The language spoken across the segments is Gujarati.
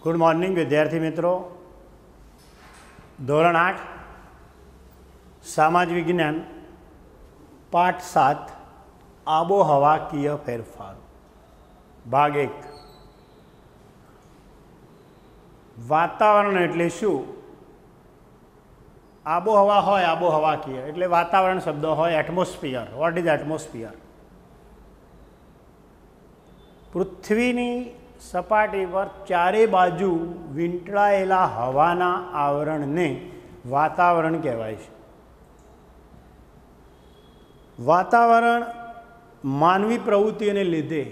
गुड मॉर्निंग विद्यार्थी मित्रों। धोरण 8 सामाजिक विज्ञान पाठ 7 आबोहवाकीय फेरफार भाग 1। वातावरण एटले शुं? आबोहवा होय आबोहवाकीय एटले वातावरण शब्द होय एटमोस्फियर। What is atmosphere? पृथ्वीनी सपाटी पर चारे बाजू वींटळायेला हवाना आवरणने वातावरण कहेवाय छे। वातावरण मानवी प्रवृत्तिओने लीधे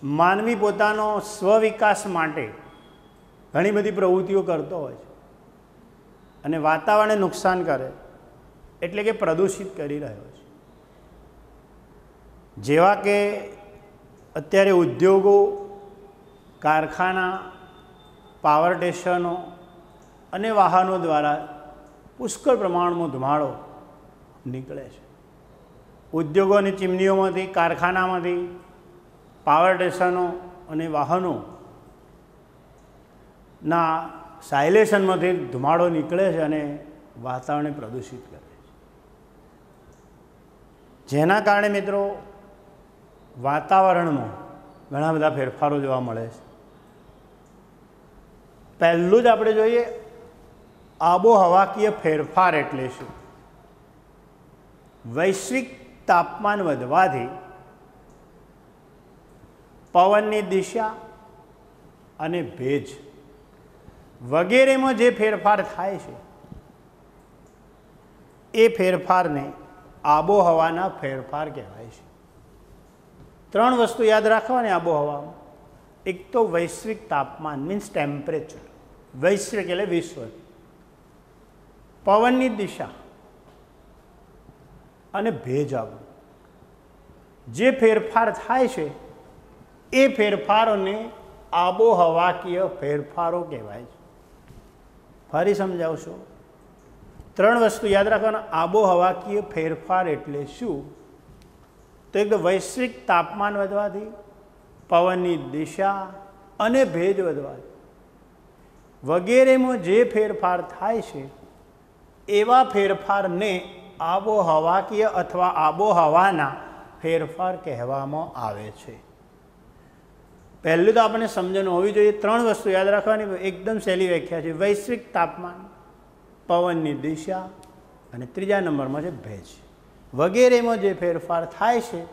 मानवी पोतानो स्वविकास माटे घणी बधी प्रवृत्तिओ करतो होय छे अने वातावरणने नुकसान करे एटले के प्रदूषित करी रह्यो छे। जेवा के अत्यारे उद्योगों, कारखाना, पावर स्टेशनों अने वाहनों द्वारा पुष्कळ प्रमाण में धुमाड़ो निकले छे। उद्योगों की चिमनीओं में, कारखाना में, पावर स्टेशनों अने वाहनों ना साइलेशन में धुमाड़ो निकले छे अने वातावरण प्रदूषित करे छे। जेना कारणे मित्रों वातावरण में घणा बधा फेरफारो जोवा मळे छे। पहलू ज आपणे जोईए आबोहवाकीय फेरफार एटले शुं? वैश्विक तापमान वधवाथी पवननी दिशा अने भेज वगैरे में जे फेरफार थाय छे ए फेरफारने आबोहवाना फेरफार कहेवाय छे। त्रण वस्तु याद राखवानी आबोहवा में। एक तो वैश्विक तापमान मीन्स टेम्परेचर, वैश्विक एटले विश्व, पवननी दिशा अने भेज आवरण जे फेरफार थाय छे ए फेरफारोने आबोहवाकीय फेरफारो कहेवाय छे। फरी समजावशो। त्रण वस्तु याद राखवाना। आबोहवाकीय फेरफार एटले शुं? तो एक तो वैश्विक तापमान वधवाथी पवननी दिशा अने भेज वधवाथी वगैरे में जे फेरफार थाय छे एवा फेरफार ने आबोहवाकीय अथवा आबोहवाना फेरफार कहेवामां आवे छे। पहले तो आपने समझण होवी जोईए। त्रण वस्तु याद राखवानी, एकदम सहेली व्याख्या छे। वैश्विक तापमान, पवननी दिशा अने त्रीजा नंबर में छे भेज वगैरे में जे फेरफार थाय छे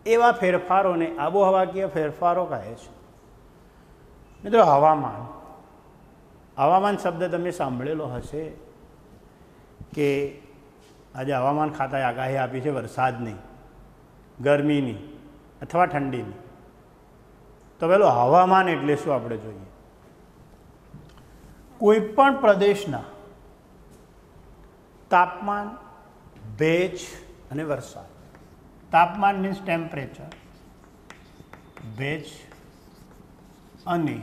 एवा फेरफारोने आबोहवाकीय फेरफारो कहे छे। मित्रों हवामान, हवामान शब्द तमे सांभळेलो हशे कि आज हवामान खाताए आगाही आपी छे वरसादनी, गरमीनी अथवा ठंडीनी। तो पेलो हवामान एटले शुं आपणे जोईए। कोईपण प्रदेशना तापमान, भेज अने वरसाद। तापमान मीन्स टेम्परेचर, भेज अने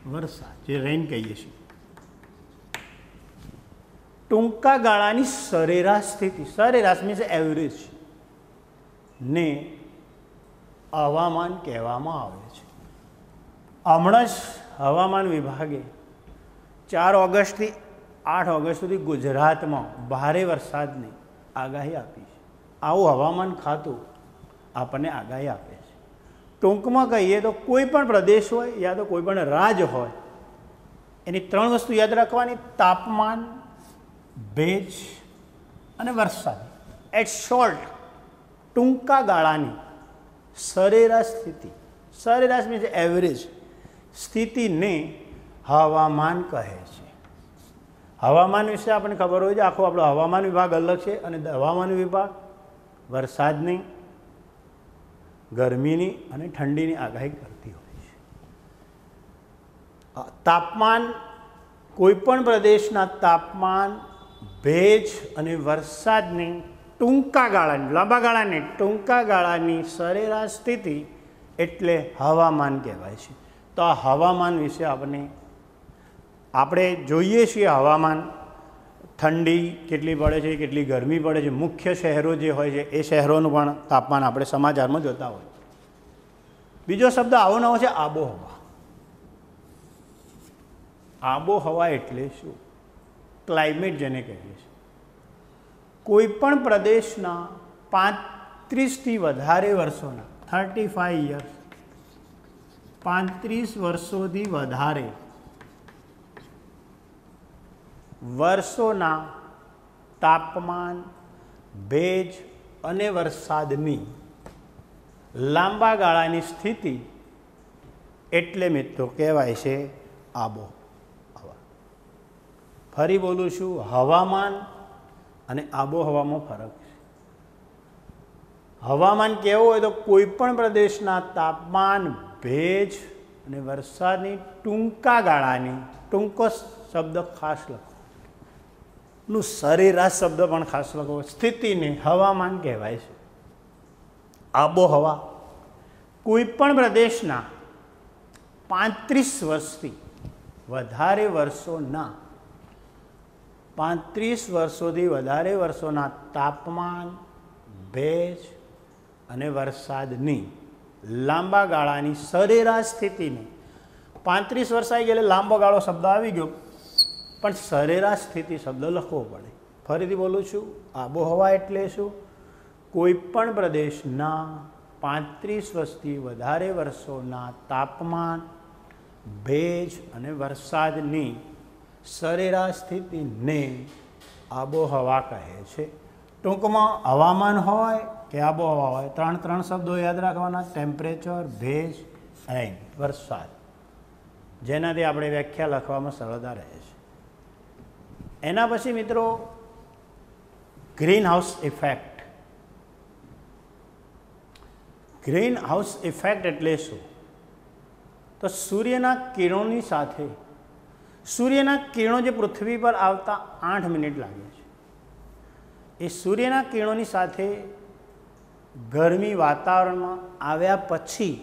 वरसाद जे रेन कहीए छीए। टूंका गाळानी सरेराश स्थिति, सरेराश मीन्स एवरेज ने हवामान कहेवामां आवे छे। हमणां ज हवामान विभागे 4 ऑगस्ट थी 8 ऑगस्ट सुधी गुजरात में भारे वरसादनी आगाही आपी छे। आवुं हवामान खातुं आपने आगाही आपे छे। टूंकमां कहीए तो कोईपण प्रदेश होय या तो कोईपण राज्य होय एनी त्रण वस्तु याद राखवानी। तापमान, भेज अने वरसाद। एट शॉर्ट टूंका गाळानी सरेराश स्थिति, सरेराश मीन्स एवरेज स्थिति ने हवामान कहे छे। हवामान विषे आपने खबर होय छे। आखो आपणो हवामान विभाग अलग छे अने हवामान विभाग वरसादनी, गरमीनी अने ठंडीनी आगाही करती होय छे। तापमान, कोईपण प्रदेशना तापमान, भेज अने वरसादनी टूंका गाळानी, लांबा गाळानी, टूंका गाळानी सरेराश स्थिति एटले हवामान कहेवाय छे। तो आ हवामान विषे આપણે જોઈએ છીએ। હવામાન ठंडी કેટલી પડે છે, કેટલી ગરમી પડે છે, મુખ્ય શહેરો જે હોય છે એ શહેરોનું પણ તાપમાન આપણે સમાચારમાં જોતા હોય। બીજો શબ્દ આવો નવો છે આબોહવા। આબોહવા એટલે શું? ક્લાઇમેટ જેને કહીએ છીએ. કોઈપણ પ્રદેશના 35થી વધારે વર્ષોના 35 યર્સ 35 વર્ષોથી વધારે વર્ષોના તાપમાન, ભેજ અને વરસાદની લાંબા ગાળાની સ્થિતિ એટલે મિત્રો કહેવાય છે આબોહવા. ફરી બોલું છું, હવામાન અને આબોહવામાં ફરક છે. હવામાન કેવું હોય તો કોઈ પણ પ્રદેશના તાપમાન, ભેજ અને વરસાદની ટૂંકા ગાળાની, ટૂંકો શબ્દ ખાસ લખો નું સરેરાશ શબ્દ પણ ખાસ લખો, સ્થિતિને હવામાન કહેવાય છે. આબોહવા કોઈ પણ પ્રદેશના 35 વર્ષથી વધારે વર્ષોના 35 વર્ષોથી વધારે વર્ષોના તાપમાન, ભેજ અને વરસાદની લાંબા ગાળાની સરેરાશ સ્થિતિને 35 વર્ષ આવી ગયેલે લાંબો ગાળો શબ્દ આવી ગયો, પણ સરેરાશ સ્થિતિ શબ્દ લખવો પડે. ફરીથી બોલું છું, આબોહવા એટલે શું? કોઈ પણ પ્રદેશના 35 વર્ષથી વધારે વર્ષોના તાપમાન, ભેજ અને વરસાદની સરેરાશ સ્થિતિને આબોહવા કહે છે. ટૂંકમાં હવામાન હોય કે આબોહવા હોય, ત્રણ શબ્દો યાદ રાખવાના: ટેમ્પરેચર, ભેજ, રેન, વરસાદ, જેનાથી આપણે વ્યાખ્યા લખવામાં સરળતા રહે છે. એના પછી મિત્રો green house effect. Green house effect એટલે શું? તો સૂર્યના કિરણોની સાથે, સૂર્યના કિરણો જે પૃથ્વી પર આવતા 8 મિનિટ લાગે છે, એ સૂર્યના કિરણોની સાથે ગરમી વાતાવરણમાં આવ્યા પછી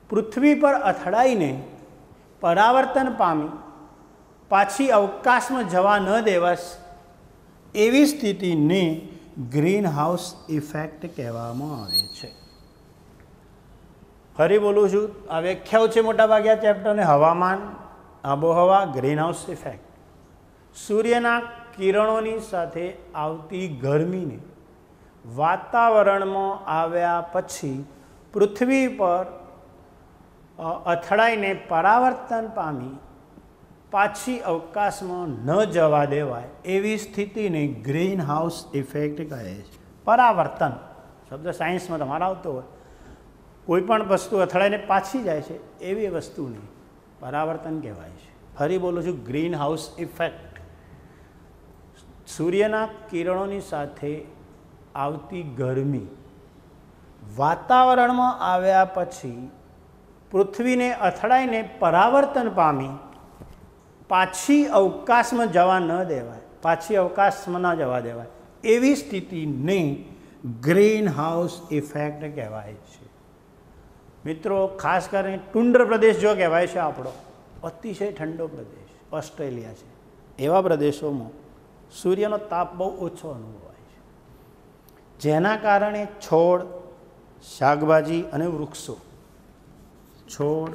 પૃથ્વી પર અથડાઈને પરાવર્તન પામી પાછી અવકાશમાં જવા ન દેવાય એવી સ્થિતિને ગ્રીન હાઉસ ઇફેક્ટ કહેવામાં આવે છે. ફરી બોલું છું, આ વ્યાખ્યાઓ છે મોટાભાગે આ ચેપ્ટરને: હવામાન, આબોહવા, ગ્રીન હાઉસ ઇફેક્ટ. સૂર્યના કિરણોની સાથે આવતી ગરમીને વાતાવરણમાં આવ્યા પછી પૃથ્વી પર અથડાઈને પરાવર્તન પામી પાછી અવકાશમાં ન જવા દેવાય એવી સ્થિતિને ગ્રીન હાઉસ ઇફેક્ટ કહે છે. પરાવર્તન શબ્દ સાયન્સમાં તમારે આવતો હોય, કોઈ પણ વસ્તુ અથડાઈને પાછી જાય છે એવી વસ્તુને પરાવર્તન કહેવાય છે. ફરી બોલું છું, ગ્રીન હાઉસ ઇફેક્ટ. સૂર્યના કિરણોની સાથે આવતી ગરમી વાતાવરણમાં આવ્યા પછી પૃથ્વીને અથડાઈને પરાવર્તન પામી પાછી અવકાશમાં જવા ન દેવાય, પાછી અવકાશમાં ન જવા દેવાય એવી સ્થિતિને ગ્રીન હાઉસ ઇફેક્ટ કહેવાય છે. મિત્રો ખાસ કરીને ટુંડ્ર પ્રદેશ જો કહેવાય છે આપણો, અતિશય ઠંડો પ્રદેશ ઓસ્ટ્રેલિયા છે, એવા પ્રદેશોમાં સૂર્યનો તાપ બહુ ઓછો અનુભવાય છે, જેના કારણે છોડ, શાકભાજી અને વૃક્ષો, છોડ,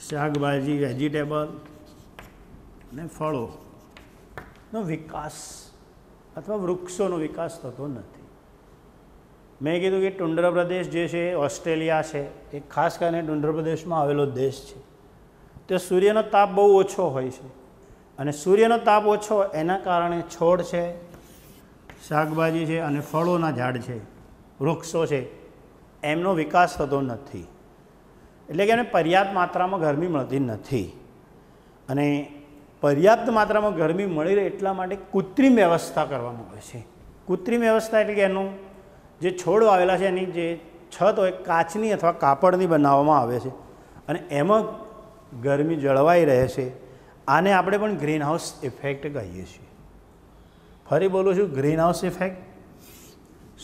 શાકભાજી, વેજીટેબલ અને ફળોનો વિકાસ અથવા વૃક્ષોનો વિકાસ થતો નથી. મેં કીધું કે ટુંડ્ર પ્રદેશ જે છે ઓસ્ટ્રેલિયા છે, એ ખાસ કરીને ટુંડ્ર પ્રદેશમાં આવેલો દેશ છે. તો સૂર્યનો તાપ બહુ ઓછો હોય છે, અને સૂર્યનો તાપ ઓછો એના કારણે છોડ છે, શાકભાજી છે અને ફળોના ઝાડ છે, વૃક્ષો છે, એમનો વિકાસ થતો નથી. એટલે કે એને પર્યાપ્ત માત્રામાં ગરમી મળતી નથી. અને પર્યાપ્ત માત્રામાં ગરમી મળી રહે એટલા માટે કૃત્રિમ વ્યવસ્થા કરવામાં આવે છે. કૃત્રિમ વ્યવસ્થા એટલે કે એનું જે છોડ વાવેલા છે એની જે છત હોય કાચની અથવા કાપડની બનાવવામાં આવે છે, અને એમાં ગરમી જળવાઈ રહે છે. આને આપણે પણ ગ્રીન હાઉસ ઇફેક્ટ કહીએ છીએ. ફરી બોલું છું, ગ્રીન હાઉસ ઇફેક્ટ.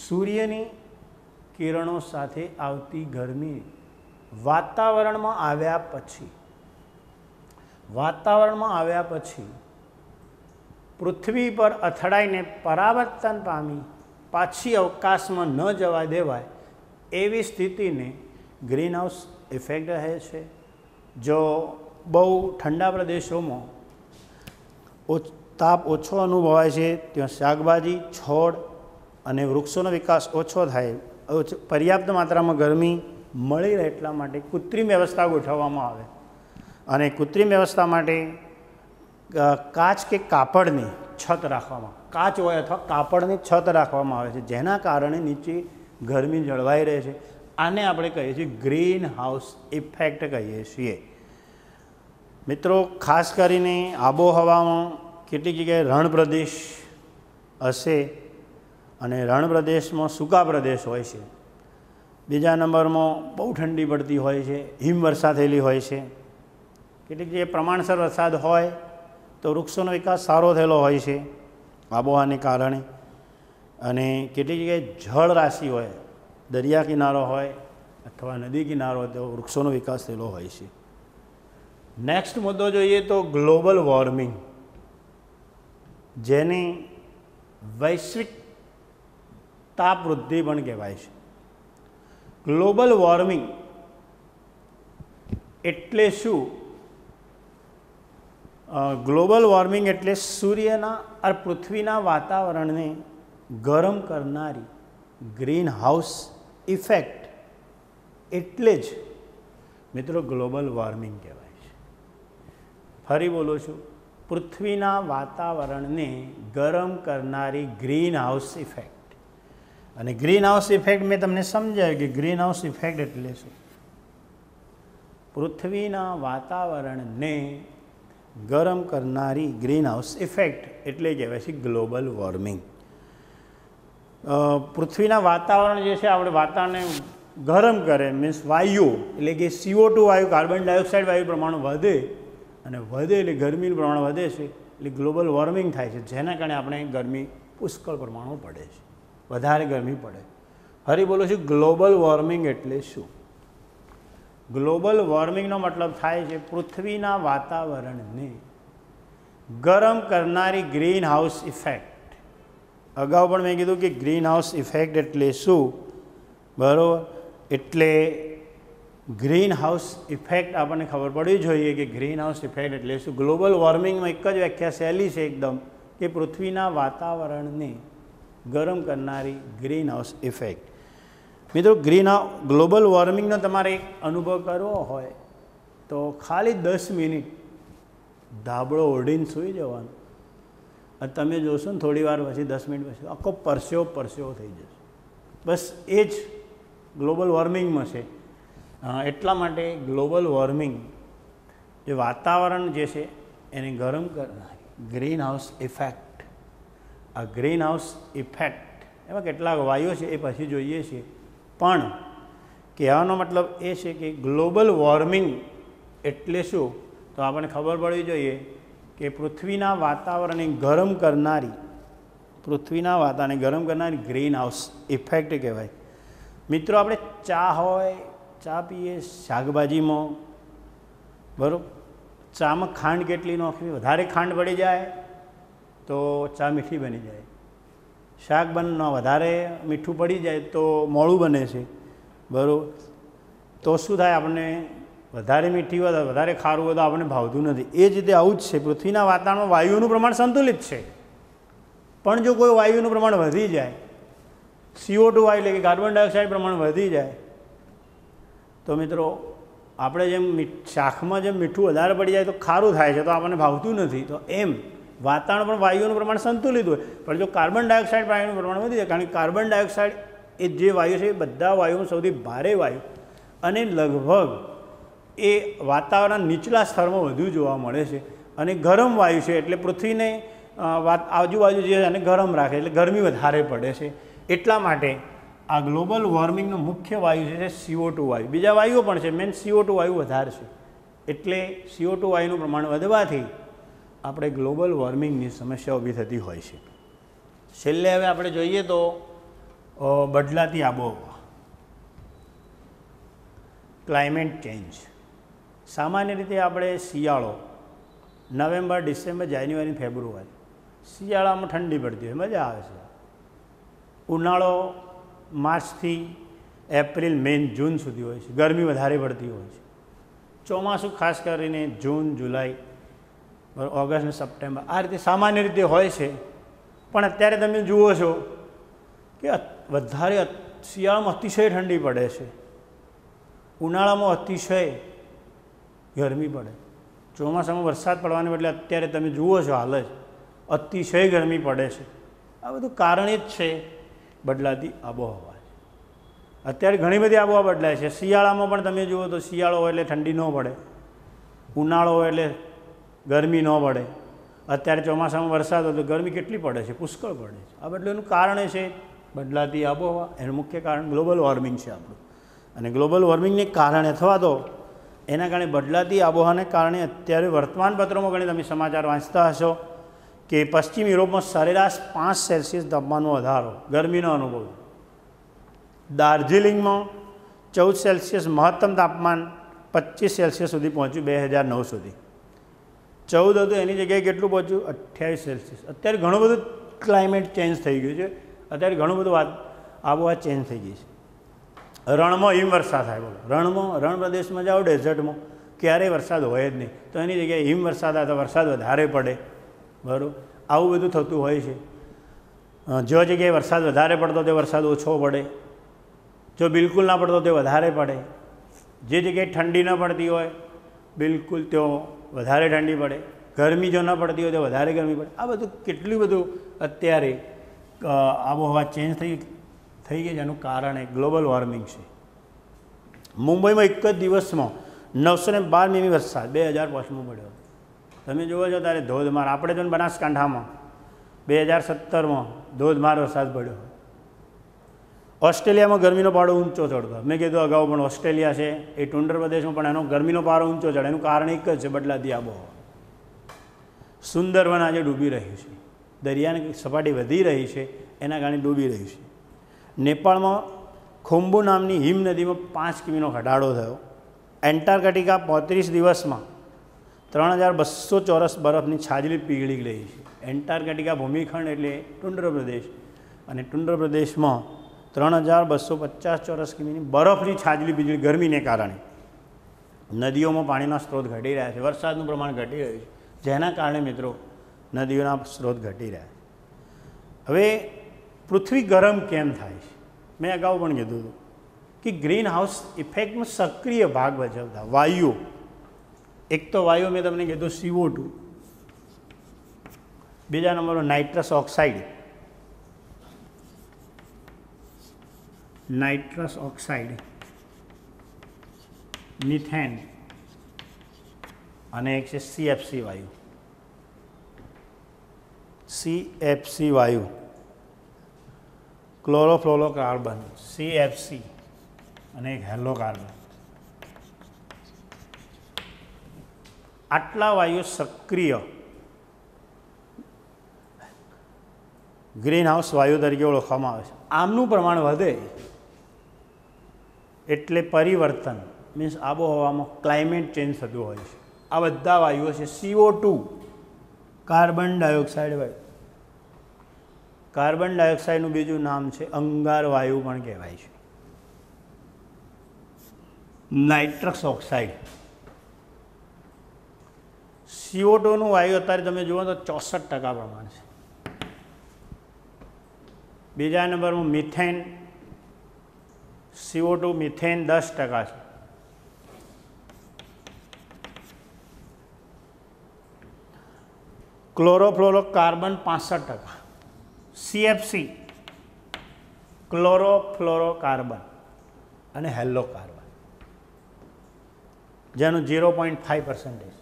સૂર્યની કિરણો સાથે આવતી ગરમી વાતાવરણમાં આવ્યા પછી પૃથ્વી પર અથડાઈને પરાવર્તન પામી પાછી અવકાશમાં ન જવા દેવાય એવી સ્થિતિને ગ્રીન હાઉસ ઇફેક્ટ રહે છે. જો બહુ ઠંડા પ્રદેશોમાં તાપ ઓછો અનુભવાય છે, ત્યાં શાકભાજી, છોડ અને વૃક્ષોનો વિકાસ ઓછો થાય, પર્યાપ્ત માત્રામાં ગરમી મળી રહે એટલા માટે કૃત્રિમ વ્યવસ્થા ગોઠવવામાં આવે. અને કૃત્રિમ વ્યવસ્થા માટે કાચ કે કાપડની છત રાખવામાં, કાચ હોય અથવા કાપડની છત રાખવામાં આવે છે, જેના કારણે નીચે ગરમી જળવાઈ રહે છે. આને આપણે કહીએ છીએ ગ્રીન હાઉસ ઇફેક્ટ કહીએ છીએ. મિત્રો, ખાસ કરીને આબોહવામાં કેટલીક જગ્યાએ રણ પ્રદેશ હશે અને રણ પ્રદેશમાં સૂકા પ્રદેશ હોય છે. બીજા નંબરમાં બહુ ઠંડી પડતી હોય છે, હિમવર્ષા થયેલી હોય છે. કેટલીક જગ્યાએ પ્રમાણસર વરસાદ હોય તો વૃક્ષોનો વિકાસ સારો થયેલો હોય છે આબોહવાને કારણે. અને કેટલીક જગ્યાએ જળ રાશિ હોય, દરિયા કિનારો હોય અથવા નદી કિનારો હોય તો વૃક્ષોનો વિકાસ થયેલો હોય છે. નેક્સ્ટ મુદ્દો જોઈએ તો ગ્લોબલ વોર્મિંગ, જેને વૈશ્વિક તાપ વૃદ્ધિ પણ કહેવાય છે. ગ્લોબલ વોર્મિંગ એટલે શું? ગ્લોબલ વોર્મિંગ એટલે સૂર્યના અને પૃથ્વીના વાતાવરણને ગરમ કરનારી ગ્રીન હાઉસ ઇફેક્ટ એટલે જ મિત્રો ગ્લોબલ વોર્મિંગ કહેવાય છે. ફરી બોલું છું, પૃથ્વીના વાતાવરણને ગરમ કરનારી ગ્રીન હાઉસ ઇફેક્ટ. અને ગ્રીન હાઉસ ઇફેક્ટ મેં તમને સમજાવ્યું કે ગ્રીન હાઉસ ઇફેક્ટ એટલે શું. પૃથ્વીના વાતાવરણને ગરમ કરનારી ગ્રીન હાઉસ ઇફેક્ટ એટલે કહેવાય છે ગ્લોબલ વોર્મિંગ. પૃથ્વીના વાતાવરણ જે છે, આપણે વાતાવરણને ગરમ કરે મીન્સ વાયુ એટલે કે CO2 વાયુ, કાર્બન ડાયોક્સાઇડ વાયુ પ્રમાણ વધે અને વધે એટલે ગરમીનું પ્રમાણ વધે છે, એટલે ગ્લોબલ વોર્મિંગ થાય છે, જેના કારણે આપણે ગરમી પુષ્કળ પ્રમાણમાં પડે છે, વધારે ગરમી પડે. ફરી બોલું છું, ગ્લોબલ વોર્મિંગ એટલે શું? ગ્લોબલ વોર્મિંગનો મતલબ થાય છે પૃથ્વીના વાતાવરણને ગરમ કરનારી ગ્રીન હાઉસ ઇફેક્ટ. અગાઉ પણ મેં કીધું કે ગ્રીન હાઉસ ઇફેક્ટ એટલે શું, બરાબર? એટલે ગ્રીન હાઉસ ઇફેક્ટ આપણને ખબર પડવી જોઈએ કે ગ્રીન હાઉસ ઇફેક્ટ એટલે શું. ગ્લોબલ વોર્મિંગમાં એક જ વ્યાખ્યા સહેલી છે એકદમ, કે પૃથ્વીના વાતાવરણને ગરમ કરનારી ગ્રીન હાઉસ ઇફેક્ટ. મિત્રો, ગ્લોબલ વોર્મિંગનો તમારે એક અનુભવ કરવો હોય તો ખાલી 10 મિનિટ ધાબળો ઓઢીને સૂઈ જવાનું અને તમે જોશો ને થોડી વાર પછી 10 મિનિટ પછી આખો પરસેવો થઈ જશે. બસ એ જ ગ્લોબલ વોર્મિંગમાં છે. એટલા માટે ગ્લોબલ વોર્મિંગ જે વાતાવરણ જે છે એને ગરમ કરનારી ગ્રીન હાઉસ ઇફેક્ટ. આ ગ્રીન હાઉસ ઇફેક્ટ એમાં કેટલાક વાયુઓ છે એ પછી જોઈએ છીએ, પણ કહેવાનો મતલબ એ છે કે ગ્લોબલ વોર્મિંગ એટલે શું, તો આપણને ખબર પડવી જોઈએ કે પૃથ્વીના વાતાવરણને ગરમ કરનારી ગ્રીન હાઉસ ઇફેક્ટ કહેવાય. મિત્રો, આપણે ચા પીએ શાકભાજીમાં, બરાબર? ચામાં ખાંડ કેટલી નાખવી? વધારે ખાંડ પડી જાય તો ચા મીઠી બની જાય. શાક વધારે મીઠું પડી જાય તો મોળું બને છે, બરાબર? તો શું થાય, આપણને વધારે મીઠી હોય, વધારે ખારું હોય તો આપણને ભાવતું નથી. એ જ રીતે આવું જ છે, પૃથ્વીના વાતાવરણમાં વાયુઓનું પ્રમાણ સંતુલિત છે, પણ જો કોઈ વાયુનું પ્રમાણ વધી જાય, CO2 વાયુ એટલે કે કાર્બન ડાયોક્સાઇડ પ્રમાણ વધી જાય, તો મિત્રો આપણે જેમ શાકમાં જેમ મીઠું વધારે પડી જાય તો ખારું થાય છે, તો આપણને ભાવતું નથી. તો એમ વાતાવરણ પણ વાયુનું પ્રમાણ સંતુલિત હોય, પણ જો કાર્બન ડાયોક્સાઇડ વાયુનું પ્રમાણ વધી જાય, કારણ કે કાર્બન ડાયોક્સાઇડ એ જે વાયુ છે એ બધા વાયુમાં સૌથી ભારે વાયુ અને લગભગ એ વાતાવરણ નીચલા સ્તરમાં વધુ જોવા મળે છે અને ગરમ વાયુ છે, એટલે પૃથ્વીને આજુબાજુ જે એને ગરમ રાખે એટલે ગરમી વધારે પડે છે. એટલા માટે આ ગ્લોબલ વોર્મિંગનો મુખ્ય વાયુ છે CO2 વાયુ. બીજા વાયુઓ પણ છે, મેન CO2 વાયુ વધારે છે, એટલે CO2 વાયુનું પ્રમાણ વધવાથી આપણે ગ્લોબલ વોર્મિંગની સમસ્યા ઊભી થતી હોય છે. છેલ્લે હવે આપણે જોઈએ તો બદલાતી આબોહવા, ક્લાઇમેટ ચેન્જ. સામાન્ય રીતે આપણે શિયાળો નવેમ્બર, ડિસેમ્બર, જાન્યુઆરી, ફેબ્રુઆરી, શિયાળામાં ઠંડી પડતી હોય, મજા આવે છે. ઉનાળો માર્ચથી એપ્રિલ, મે, જૂન સુધી હોય છે, ગરમી વધારે પડતી હોય છે. ચોમાસું ખાસ કરીને જૂન, જુલાઈ, ઓગસ્ટ ને સપ્ટેમ્બર આ રીતે સામાન્ય રીતે હોય છે. પણ અત્યારે તમે જુઓ છો કે વધારે શિયાળામાં અતિશય ઠંડી પડે છે, ઉનાળામાં અતિશય ગરમી પડે, ચોમાસામાં વરસાદ પડવાને બદલે અત્યારે તમે જુઓ છો હાલ જ અતિશય ગરમી પડે છે. આ બધું કારણ જ છે બદલાતી આબોહવા. અત્યારે ઘણી બધી આબોહવા બદલાય છે. શિયાળામાં પણ તમે જુઓ તો શિયાળો હોય એટલે ઠંડી ન પડે, ઉનાળો હોય એટલે ગરમી ન પડે, અત્યારે ચોમાસામાં વરસાદ હોય તો ગરમી કેટલી પડે છે, પુષ્કળ પડે છે. આ બધું એનું કારણ છે બદલાતી આબોહવા. એનું મુખ્ય કારણ ગ્લોબલ વોર્મિંગ છે આપણું. અને ગ્લોબલ વોર્મિંગને કારણે અથવા તો એના કારણે બદલાતી આબોહવાને કારણે અત્યારે વર્તમાનપત્રોમાં ઘણી તમે સમાચાર વાંચતા હશો કે પશ્ચિમ યુરોપમાં સરેરાશ 5 સેલ્સિયસ તાપમાનનો વધારો, ગરમીનો અનુભવ. દાર્જિલિંગમાં 14 સેલ્સિયસ મહત્તમ તાપમાન 25 સેલ્સિયસ સુધી પહોંચ્યું 2009 સુધી. 14 હતું એની જગ્યાએ કેટલું પહોંચ્યું? 28 સેલ્સિયસ. અત્યારે ઘણું બધું ક્લાઇમેટ ચેન્જ થઈ ગયું છે. અત્યારે ઘણું બધું આબોહવા ચેન્જ થઈ ગઈ છે. રણમાં હિમવર્ષા થાય. બોલો, રણ પ્રદેશમાં જાઓ, ડેઝર્ટમાં ક્યારેય વરસાદ હોય જ નહીં, તો એની જગ્યાએ હિમવર્ષા થાય તો વરસાદ વધારે પડે. બરાબર, આવું બધું થતું હોય છે. જો જગ્યાએ વરસાદ વધારે પડતો તે વરસાદ ઓછો પડે, જો બિલકુલ ના પડતો તે વધારે પડે, જે જગ્યાએ ઠંડી ન પડતી હોય બિલકુલ તો વધારે ઠંડી પડે, ગરમી જો ન પડતી હોય તો વધારે ગરમી પડે. આ બધું કેટલું બધું અત્યારે આબોહવા ચેન્જ થઈ ગઈ છે. એનું કારણ એ ગ્લોબલ વોર્મિંગ છે. મુંબઈમાં એક જ દિવસમાં 912 મીમી વરસાદ 2005માં પડ્યો. તમે જુઓ છો ત્યારે ધોધમાર. આપણે જો બનાસકાંઠામાં 2017માં ધોધમાર વરસાદ પડ્યો. ઓસ્ટ્રેલિયામાં ગરમીનો પારો ઊંચો ચડતો. મેં કીધું અગાઉ પણ ઓસ્ટ્રેલિયા છે એ ટુંડ્ર પ્રદેશમાં પણ એનો ગરમીનો પારો ઊંચો ચડે. એનું કારણ એક જ છે, બદલાતી આબોહવા. સુંદરવન આજે ડૂબી રહ્યું છે, દરિયાની સપાટી વધી રહી છે, એના કારણે ડૂબી રહ્યું છે. નેપાળમાં ખોમ્બુ નામની હિમ નદીમાં 5 કિમીનો ઘટાડો થયો. એન્ટાર્કટિકા 35 દિવસમાં 3200 ચોરસ બરફની છાજલી પીગળી રહી છે. એન્ટાર્કટિકા ભૂમિખંડ એટલે ટુંડ્ર પ્રદેશ, અને ટુંડ્ર પ્રદેશમાં 3250 ચોરસ કિમીની બરફની છાજલી પીગળી ગરમીને કારણે. નદીઓમાં પાણીના સ્ત્રોત ઘટી રહ્યા છે, વરસાદનું પ્રમાણ ઘટી રહ્યું છે, જેના કારણે મિત્રો નદીઓના સ્ત્રોત ઘટી રહ્યા છે. હવે પૃથ્વી ગરમ કેમ થાય છે? મેં અગાઉ પણ કીધું હતું કે ગ્રીન હાઉસ ઇફેક્ટમાં સક્રિય ભાગ ભજવતા વાયુઓ. એક તો વાયુ મેં તમને કીધું CO2, બીજા નંબરનો નાઇટ્રસ ઓક્સાઇડ, મિથેન, અને એક છે CFC વાયુ, ક્લોરોફ્લોરોકાર્બન, CFC, અને એક હેલોકાર્બન. આટલા વાયુ સક્રિય ગ્રીન હાઉસ વાયુ તરીકે ઓળખવામાં આવે છે. આમનું પ્રમાણ વધે એટલે પરિવર્તન મીન્સ આબોહવામાં ક્લાઇમેટ ચેન્જ થતું હોય છે. આ બધા વાયુઓ છે. CO2 કાર્બન ડાયોક્સાઇડ વાયુ. કાર્બન ડાયોક્સાઇડનું બીજું નામ છે અંગાર વાયુ પણ કહેવાય છે. નાઇટ્રસ ઓક્સાઇડ, CO2નું વાયુ અત્યારે તમે જુઓ તો 64% પ્રમાણ છે. બીજા નંબરમાં મિથેન, CO2 મિથેન 10% છે. ક્લોરોફ્લોરોકાર્બન 65%, CFC ક્લોરોફ્લોરોકાર્બન, અને હેલોકાર્બન જેનું 0.5%.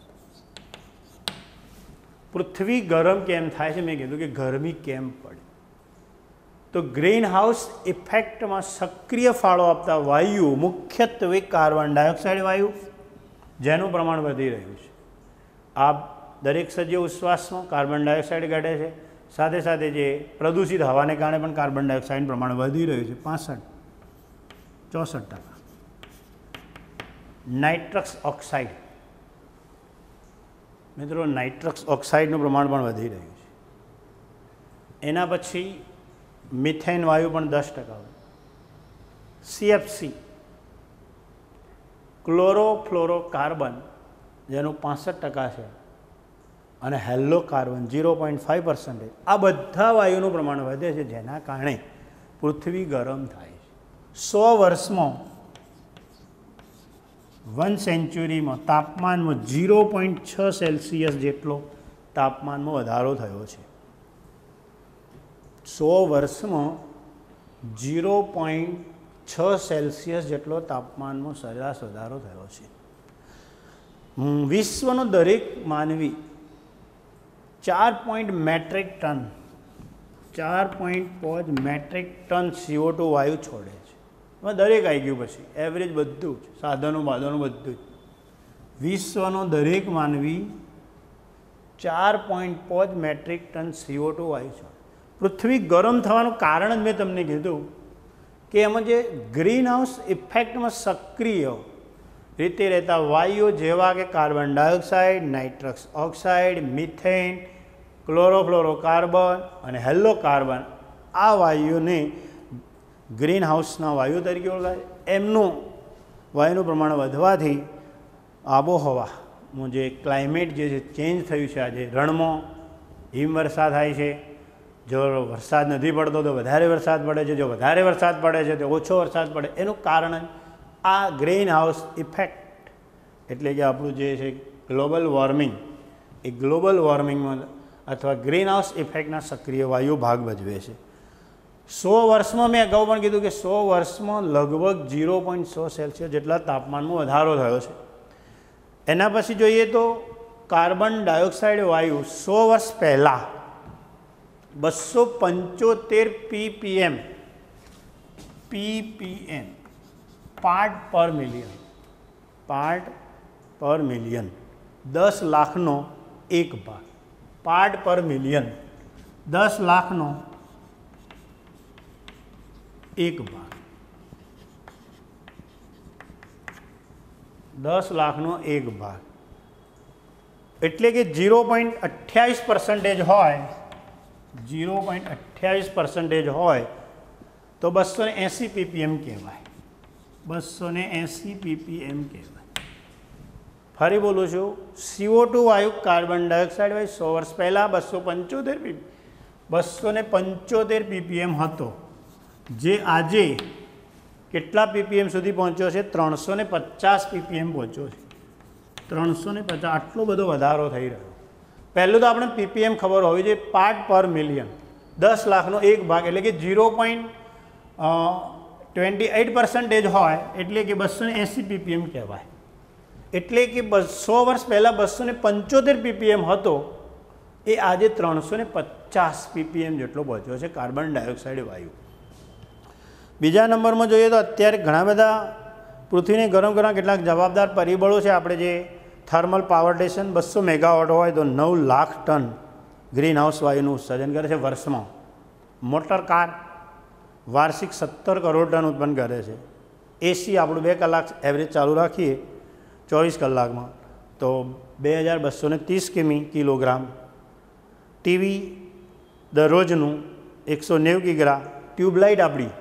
પૃથ્વી ગરમ કેમ થાય છે? મેં કીધું કે ગરમી કેમ પડે, તો ગ્રીન હાઉસ ઇફેક્ટમાં સક્રિય ફાળો આપતા વાયુ મુખ્યત્વે કાર્બન ડાયોક્સાઇડ વાયુ, જેનું પ્રમાણ વધી રહ્યું છે. આ દરેક સજીવ ઉશ્વાસમાં કાર્બન ડાયોક્સાઇડ ઘટે છે, સાથે સાથે જે પ્રદૂષિત હવાને કારણે પણ કાર્બન ડાયોક્સાઇડનું પ્રમાણ વધી રહ્યું છે 64%. નાઇટ્રસ ઓક્સાઇડ, મિત્રો નાઇટ્રસ ઓક્સાઇડનું પ્રમાણ પણ વધી રહ્યું છે. એના પછી મિથેન વાયુ પણ 10%, CFC ક્લોરોફ્લોરોકાર્બન જેનું 65% છે અને હેલોકાર્બન 0.5%, આ બધા વાયુનું પ્રમાણ વધે છે, જેના કારણે પૃથ્વી ગરમ થાય છે. 100 વર્ષમાં 1 સેન્ચુરીમાં તાપમાનમાં 0.6 સેલ્સિયસ જેટલો તાપમાનમાં વધારો થયો છે. 100 વર્ષમાં 0.6 સેલ્સિયસ જેટલો તાપમાનમાં સરેરાશ વધારો થયો છે. વિશ્વનો દરેક માનવી 4 મેટ્રિક ટન CO2 વાયુ છોડે છે. એમાં દરેક આવી ગયું, પછી એવરેજ બધું જ, સાધનો બધું જ. વિશ્વનો દરેક માનવી 4.5 મેટ્રિક ટન CO2 વાયુ છોડે. પૃથ્વી ગરમ થવાનું કારણ જ મેં તમને કીધું કે એમાં જે ગ્રીન હાઉસ ઇફેક્ટમાં સક્રિય રીતે રહેતા વાયુઓ જેવા કે carbon dioxide, nitrous oxide, methane, chlorofluorocarbon અને હેલોકાર્બન, આ વાયુઓને ગ્રીન હાઉસના વાયુ તરીકે ઓળખાય. એમનું વાયુનું પ્રમાણ વધવાથી આબોહવાનું જે ક્લાઇમેટ જે છે ચેન્જ થયું છે. આજે રણમાં હિમવર્ષા થાય છે, જો વરસાદ નથી પડતો તો વધારે વરસાદ પડે છે, જો વધારે વરસાદ પડે છે તો ઓછો વરસાદ પડે. એનું કારણ આ ગ્રીન હાઉસ ઇફેક્ટ એટલે કે આપણું જે છે ગ્લોબલ વોર્મિંગ, એ ગ્લોબલ વોર્મિંગમાં અથવા ગ્રીન હાઉસ ઇફેક્ટના સક્રિય વાયુ ભાગ ભજવે છે. 100 વર્ષમાં મેં અગાઉ પણ કીધું કે 100 વર્ષમાં લગભગ 0.6 સેલ્સિયસ જેટલા તાપમાનમાં વધારો થયો છે. એના પછી જોઈએ તો કાર્બન ડાયોક્સાઇડ વાયુ 100 વર્ષ પહેલાં 275 ppm પાર્ટ પર મિલિયન, 10 લાખનો એક ભાગ. પાર્ટ પર મિલિયન, 10 લાખનો એક ભાગ, 10 લાખનો એક ભાગ. એટલે કે 0.28% હોય, 0.28% હોય તો 280 ppm કહેવાય. 280 ppm કહેવાય. ફરી બોલું છું, CO2 વાયુ, કાર્બન ડાયોક્સાઇડ વાયુ 100 વર્ષ પહેલાં 275 ppm હતો, જે આજે કેટલા ppm સુધી પહોંચ્યો છે? 350 ppm પહોંચ્યો છે. 350, આટલો બધો વધારો થઈ રહ્યો. પહેલું તો આપણે ppm ખબર હોવી જોઈએ, પાર્ટ પર મિલિયન, 10 લાખનો એક ભાગ, એટલે કે 0.28% હોય એટલે કે 280 ppm કહેવાય. એટલે કે 100 વર્ષ પહેલાં 275 ppm હતો, એ આજે 350 ppm જેટલો પહોંચ્યો છે કાર્બન ડાયોક્સાઇડ વાયુ. બીજા નંબરમાં જોઈએ તો અત્યારે ઘણા બધા પૃથ્વીને ગરમ કરવા કેટલાક જવાબદાર પરિબળો છે. આપણે જે થર્મલ પાવર સ્ટેશન 200 મેગાવોટ હોય તો 9 લાખ ટન ગ્રીન હાઉસ વાયુનું ઉત્સર્જન કરે છે વર્ષમાં. મોટર કાર વાર્ષિક 17 કરોડ ટન ઉત્પન્ન કરે છે. એસી આપણું 2 કલાક એવરેજ ચાલુ રાખીએ 24 કલાકમાં તો 2230 કિલોગ્રામ. ટીવી દરરોજનું 190 કિગ્રા, ટ્યુબલાઇટ આપણી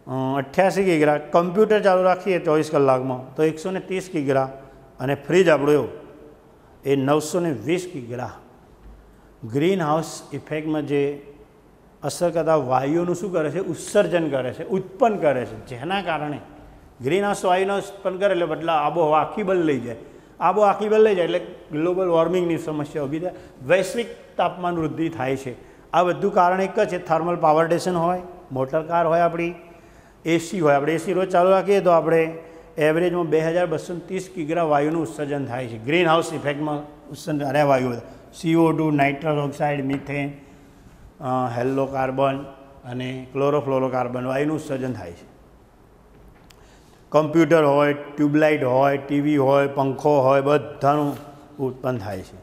88 કિગ્રા, કમ્પ્યુટર ચાલુ રાખીએ 24 કલાકમાં તો 130 કિગ્રા, અને ફ્રીજ આપણું એ 920 કિગ્રા. ગ્રીન હાઉસ ઇફેક્ટમાં જે અસર કરતા વાયુઓનું શું કરે છે? ઉત્સર્જન કરે છે, ઉત્પન્ન કરે છે, જેના કારણે ગ્રીન હાઉસ વાયુનો ઉત્પન્ન કરે એટલે બદલા આબોહવા આખી બદલાઈ જાય. આબોહવા આખી બદલાઈ જાય એટલે ગ્લોબલ વોર્મિંગની સમસ્યા ઊભી થાય, વૈશ્વિક તાપમાન વૃદ્ધિ થાય છે. આ બધું કારણ એક જ છે, થર્મલ પાવર સ્ટેશન હોય, મોટર કાર હોય, આપણી એસી હોય. આપણે એસી રોજ ચાલુ રાખીએ તો આપણે એવરેજમાં 2230 કિગ્રા વાયુનું ઉત્સર્જન થાય છે. ગ્રીન હાઉસ ઇફેક્ટમાં ઉત્સર્જન અરે વાયુ CO2, નાઇટ્રસ ઓક્સાઇડ, મિથેન, હેલોકાર્બન અને ક્લોરોફ્લોરોકાર્બન વાયુનું ઉત્સર્જન થાય છે. કમ્પ્યુટર હોય, ટ્યુબલાઇટ હોય, ટીવી હોય, પંખો હોય, બધાનું ઉત્પન્ન થાય છે.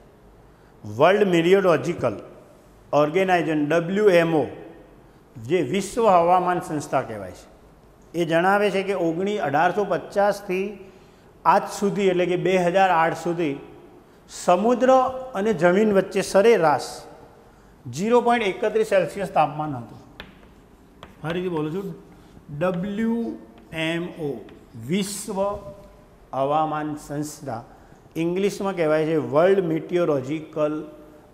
વર્લ્ડ મિટીઓરોલોજીકલ ઓર્ગેનાઇઝેશન WMO, જે વિશ્વ હવામાન સંસ્થા કહેવાય છે, એ જણાવે છે કે 1850થી આજ સુધી એટલે કે 2008 સુધી સમુદ્ર અને જમીન વચ્ચે સરેરાશ 0.31 સેલ્સિયસ તાપમાન હતું. ફરીથી બોલું છું, WMO વિશ્વ હવામાન સંસ્થા, ઇંગ્લિશમાં કહેવાય છે વર્લ્ડ મિટિયોરોજિકલ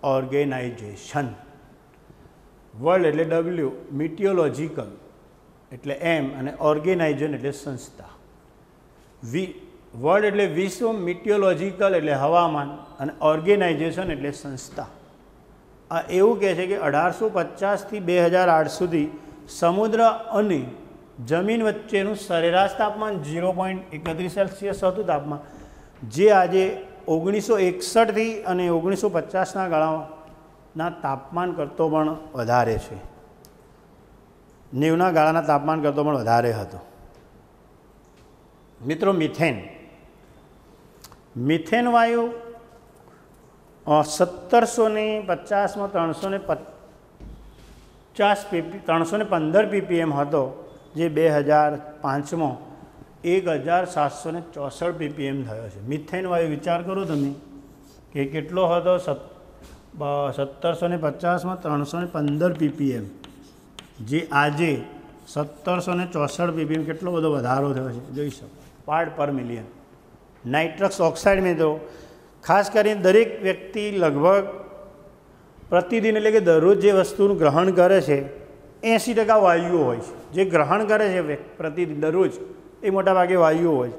ઓર્ગેનાઇઝેશન. વર્લ્ડ એટલે ડબલ્યુ, મિટિયોલોજિકલ એટલે એમ, અને ઓર્ગેનાઇઝેશન એટલે સંસ્થા. વર્લ્ડ એટલે વિશ્વ, મિટિયોલોજિકલ એટલે હવામાન, અને ઓર્ગેનાઇઝેશન એટલે સંસ્થા. આ એવું કહે છે કે 1850થી 2008 સુધી સમુદ્ર અને જમીન વચ્ચેનું સરેરાશ તાપમાન 0.31 સેલ્સિયસ હતું તાપમાન, જે આજે 1961થી અને 1950ના ગાળાના તાપમાન કરતો પણ વધારે છે. 90ના ગાળાના તાપમાન કરતો પણ વધારે હતો. મિત્રો, મિથેન વાયુ 1750માં 315 ppm હતો, જે 2005માં 1764 ppm થયો છે. મિથેન વાયુ વિચાર કરો તમે કે કેટલો હતો. 1750માં 315 ppm, જે આજે 1764 ppm, કેટલો બધો વધારો થયો છે જોઈ શકો. પાર્ટ પર મિલિયન. નાઇટ્રસ ઓક્સાઇડ મિત્રો ખાસ કરીને દરેક વ્યક્તિ લગભગ પ્રતિદિન એટલે કે દરરોજ જે વસ્તુનું ગ્રહણ કરે છે 80% વાયુઓ હોય છે. જે ગ્રહણ કરે છે પ્રતિદિન દરરોજ એ મોટાભાગે વાયુઓ હોય છે.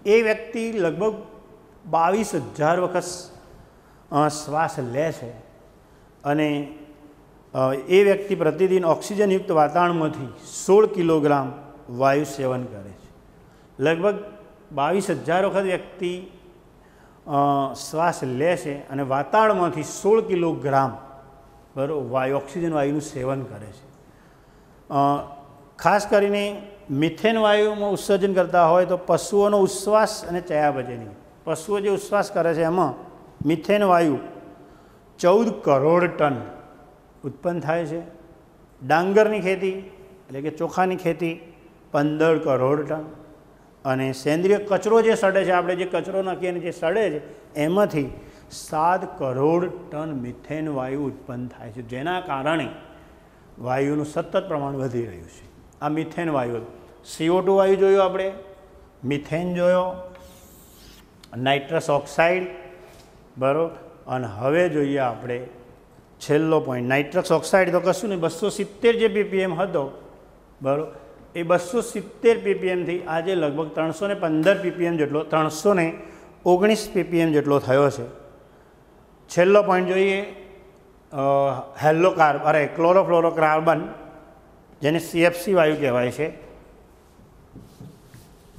એ વ્યક્તિ લગભગ 22,000 વખત શ્વાસ લે છે, અને એ વ્યક્તિ પ્રતિદિન ઓક્સિજનયુક્ત વાતાવરણમાંથી 16 કિલોગ્રામ વાયુ સેવન કરે છે. લગભગ 22,000 વખત વ્યક્તિ શ્વાસ લે છે અને વાતાવરણમાંથી 16 કિલોગ્રામ બરાબર ઓક્સિજન વાયુનું સેવન કરે છે. ખાસ કરીને મિથેન વાયુમાં ઉત્સર્જન કરતા હોય તો પશુઓનો ઉચ્છ્વાસ અને ચયાપચયની. પશુઓ જે ઉચ્છ્વાસ કરે છે એમાં મિથેન વાયુ 14 કરોડ ટન ઉત્પન્ન થાય છે. ડાંગરની ખેતી એટલે કે ચોખાની ખેતી 15 કરોડ ટન, અને સેન્દ્રિય કચરો જે સડે છે, આપણે જે કચરો નાખીએ જે સડે છે એમાંથી 7 કરોડ ટન મિથેન વાયુ ઉત્પન્ન થાય છે, જેના કારણે વાયુનું સતત પ્રમાણ વધી રહ્યું છે. આ મિથેન વાયુ. CO2 વાયુ જોયો આપણે, મિથેન જોયો, નાઇટ્રસ ઓક્સાઇડ બરાબર. અને હવે જોઈએ આપણે છેલ્લો પોઈન્ટ. નાઇટ્રસ ઓક્સાઇડ તો કશું નહીં, 270 જે ppm હતો બરાબર, એ 270 ppmથી આજે લગભગ 315 ppm જેટલો, 319 ppm જેટલો થયો છે. છેલ્લો પોઈન્ટ જોઈએ, ક્લોરોફ્લોરોકાર્બન, જેને CFC વાયુ કહેવાય છે.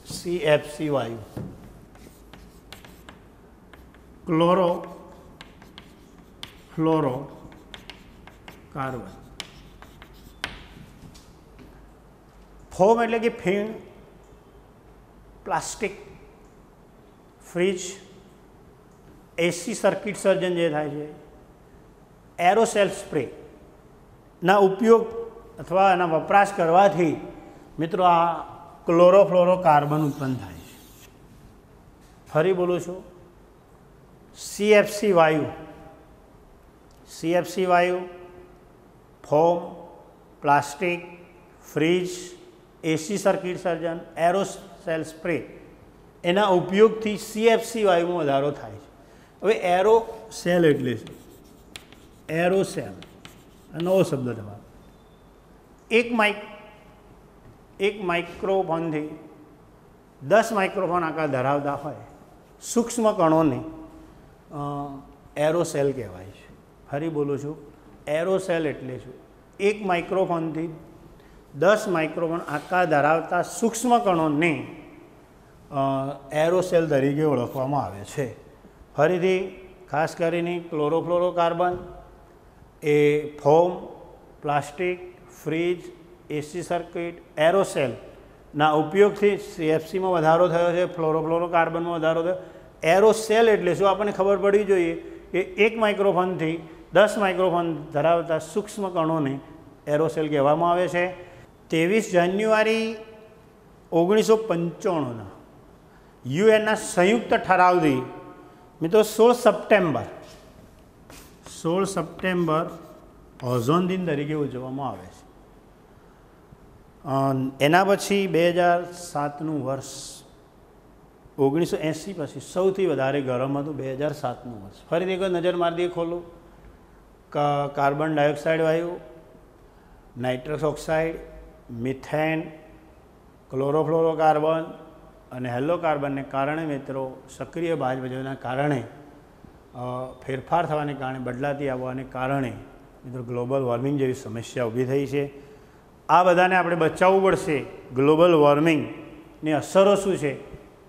CFC વાયુ, ક્લોરોફ્લોરોકાર્બન. ફોમ એટલે કે ફીણ, પ્લાસ્ટિક, ફ્રીજ, AC સર્કિટ સર્જન જે થાય છે, એરોસેલ સ્પ્રેના ઉપયોગ અથવા એના વપરાશ કરવાથી મિત્રો આ ક્લોરોફ્લોરોકાર્બન ઉત્પન્ન થાય છે. ફરી બોલું છું, CFC વાયુ foam, plastic, fridge, AC circuit surgeon, aerosol spray, એના ઉપયોગથી CFC વાયુમાં વધારો થાય છે. હવે એરોસેલ એટલે શું? એરોસેલ નવો શબ્દ તમારો. એક માઇક્રોફોનથી 10 માઇક્રોફોન આકાર ધરાવતા હોય સૂક્ષ્મ કણોને એરોસેલ કહેવાય છે. ફરી બોલું છું, એરોસેલ એટલે શું? એક માઇક્રોફોનથી 10 માઇક્રોફોન આકાર ધરાવતા સૂક્ષ્મ કણોને એરોસેલ તરીકે ઓળખવામાં આવે છે. ફરીથી ખાસ કરીને ક્લોરોફ્લોરોકાર્બન એ foam, plastic, fridge, AC circuit, એરોસેલના ઉપયોગથી CFCમાં વધારો થયો છે, ક્લોરોફ્લોરોકાર્બનમાં વધારો થયો. એરોસેલ એટલે શું આપણને ખબર પડવી જોઈએ કે 1 માઇક્રોફોનથી 10 માઇક્રોફોન ધરાવતા સૂક્ષ્મ કણોને એરોસેલ કહેવામાં આવે છે. 23 જાન્યુઆરી 1995ના UN સંયુક્ત ઠરાવથી મિત્રો 16 સપ્ટેમ્બર ઓઝોન દિન તરીકે ઉજવવામાં આવે છે. એના પછી 2007નું વર્ષ 1980 પછી સૌથી વધારે ગરમ હતું 2007નું વર્ષ. ફરીથી એક નજર મારી દઈએ, ખોલો. કાર્બન ડાયોક્સાઇડ વાયુ, નાઇટ્રસ ઓક્સાઇડ, મિથેન, ક્લોરોફ્લોરોકાર્બન અને હેલોકાર્બનને કારણે મિત્રો સક્રિય બાષ્પીભવનના કારણે ફેરફાર થવાને કારણે બદલાતી આબોહવાને કારણે મિત્રો ગ્લોબલ વોર્મિંગ જેવી સમસ્યા ઊભી થઈ છે. આ બધાને આપણે બચાવવું પડશે. ગ્લોબલ વોર્મિંગની અસરો શું છે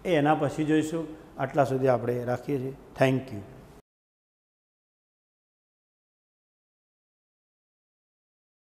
એ એના પછી જોઈશું. આટલા સુધી આપણે રાખીએ છીએ. Thank you.